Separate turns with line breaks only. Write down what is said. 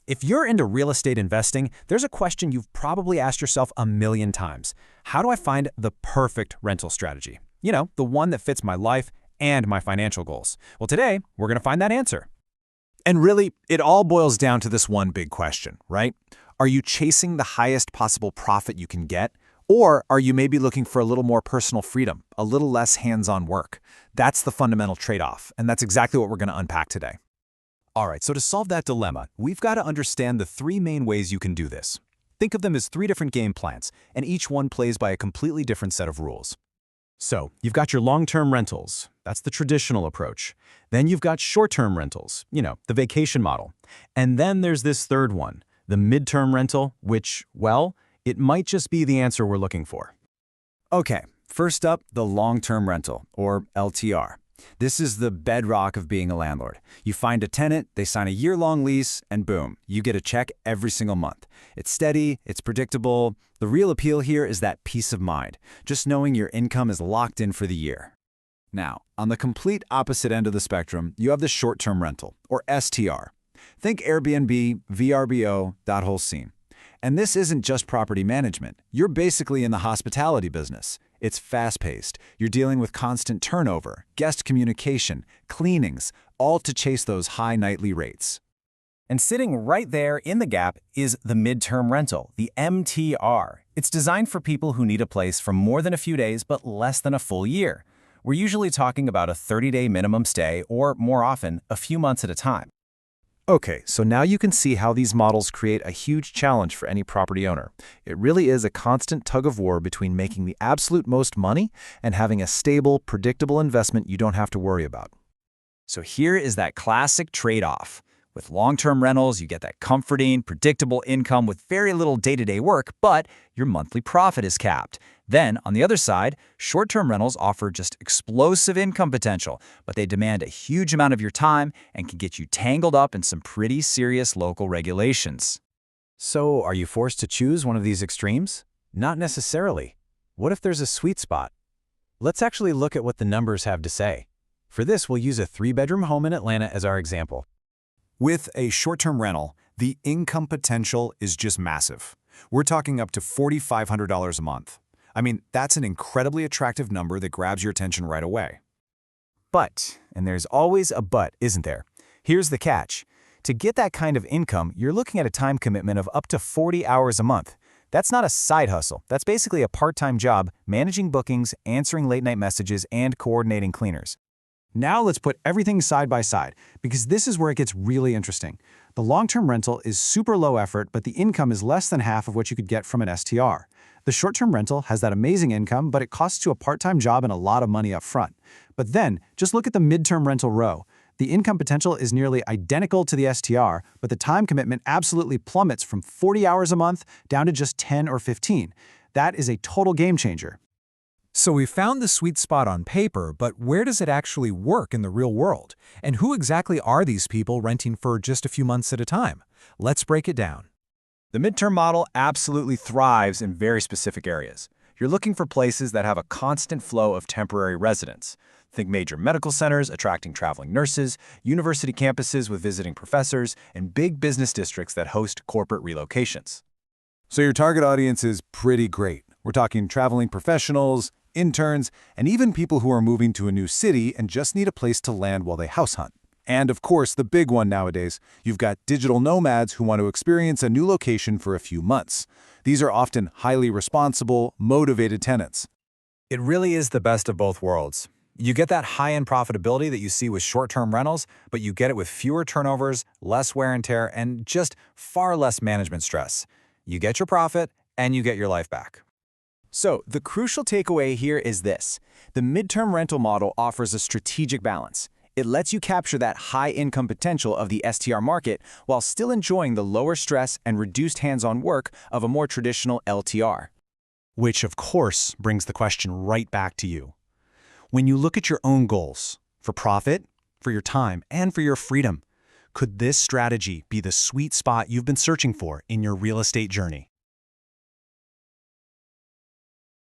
If you're into real estate investing, there's a question you've probably asked yourself a million times. How do I find the perfect rental strategy? You know, the one that fits my life and my financial goals. Well, today, we're going to find that answer.
And really, it all boils down to this one big question, right? Are you chasing the highest possible profit you can get? Or are you maybe looking for a little more personal freedom, a little less hands-on work? That's the fundamental trade-off, and that's exactly what we're going to unpack today. All right, so to solve that dilemma, we've got to understand the three main ways you can do this. Think of them as three different game plans, and each one plays by a completely different set of rules. So, you've got your long-term rentals. That's the traditional approach. Then you've got short-term rentals, the vacation model. And then there's this third one, the mid-term rental, which, well, it might just be the answer we're looking for.
Okay, first up, the long-term rental, or LTR. This is the bedrock of being a landlord. You find a tenant, they sign a year-long lease, and boom, you get a check every single month. It's steady, it's predictable. The real appeal here is that peace of mind, just knowing your income is locked in for the year. Now, on the complete opposite end of the spectrum, you have the short-term rental, or STR. Think Airbnb, VRBO, that whole scene. And this isn't just property management. You're basically in the hospitality business. It's fast-paced. You're dealing with constant turnover, guest communication, cleanings, all to chase those high nightly rates.
And sitting right there in the gap is the midterm rental, the MTR. It's designed for people who need a place for more than a few days but less than a full year. We're usually talking about a 30-day minimum stay or, more often, a few months at a time.
Okay, so now you can see how these models create a huge challenge for any property owner. It really is a constant tug of war between making the absolute most money and having a stable, predictable investment you don't have to worry about.
So here is that classic trade-off. With long-term rentals, you get that comforting, predictable income with very little day-to-day work, but your monthly profit is capped. Then, on the other side, short-term rentals offer just explosive income potential, but they demand a huge amount of your time and can get you tangled up in some pretty serious local regulations.
So, are you forced to choose one of these extremes? Not necessarily. What if there's a sweet spot? Let's actually look at what the numbers have to say. For this, we'll use a 3-bedroom home in Atlanta as our example.
With a short-term rental, the income potential is just massive. We're talking up to $4,500 a month. I mean, that's an incredibly attractive number that grabs your attention right away.
But, and there's always a but, isn't there? Here's the catch. To get that kind of income, you're looking at a time commitment of up to 40 hours a month. That's not a side hustle. That's basically a part-time job managing bookings, answering late-night messages, and coordinating cleaners.
Now let's put everything side by side, because this is where it gets really interesting. The long-term rental is super low effort, but the income is less than half of what you could get from an STR. The short-term rental has that amazing income, but it costs you a part-time job and a lot of money up front. But then, just look at the midterm rental row. The income potential is nearly identical to the STR, but the time commitment absolutely plummets from 40 hours a month down to just 10 or 15. That is a total game changer.
So we found the sweet spot on paper, but where does it actually work in the real world? And who exactly are these people renting for just a few months at a time? Let's break it down.
The midterm model absolutely thrives in very specific areas. You're looking for places that have a constant flow of temporary residents. Think major medical centers attracting traveling nurses, university campuses with visiting professors, and big business districts that host corporate relocations.
So your target audience is pretty great. We're talking traveling professionals, interns, and even people who are moving to a new city and just need a place to land while they house hunt. And of course, the big one nowadays, you've got digital nomads who want to experience a new location for a few months. These are often highly responsible, motivated tenants.
It really is the best of both worlds. You get that high-end profitability that you see with short-term rentals, but you get it with fewer turnovers, less wear and tear, and just far less management stress. You get your profit, and you get your life back. So, the crucial takeaway here is this. The midterm rental model offers a strategic balance. It lets you capture that high income potential of the STR market while still enjoying the lower stress and reduced hands-on work of a more traditional LTR.
Which, of course, brings the question right back to you. When you look at your own goals, for profit, for your time, and for your freedom, could this strategy be the sweet spot you've been searching for in your real estate journey?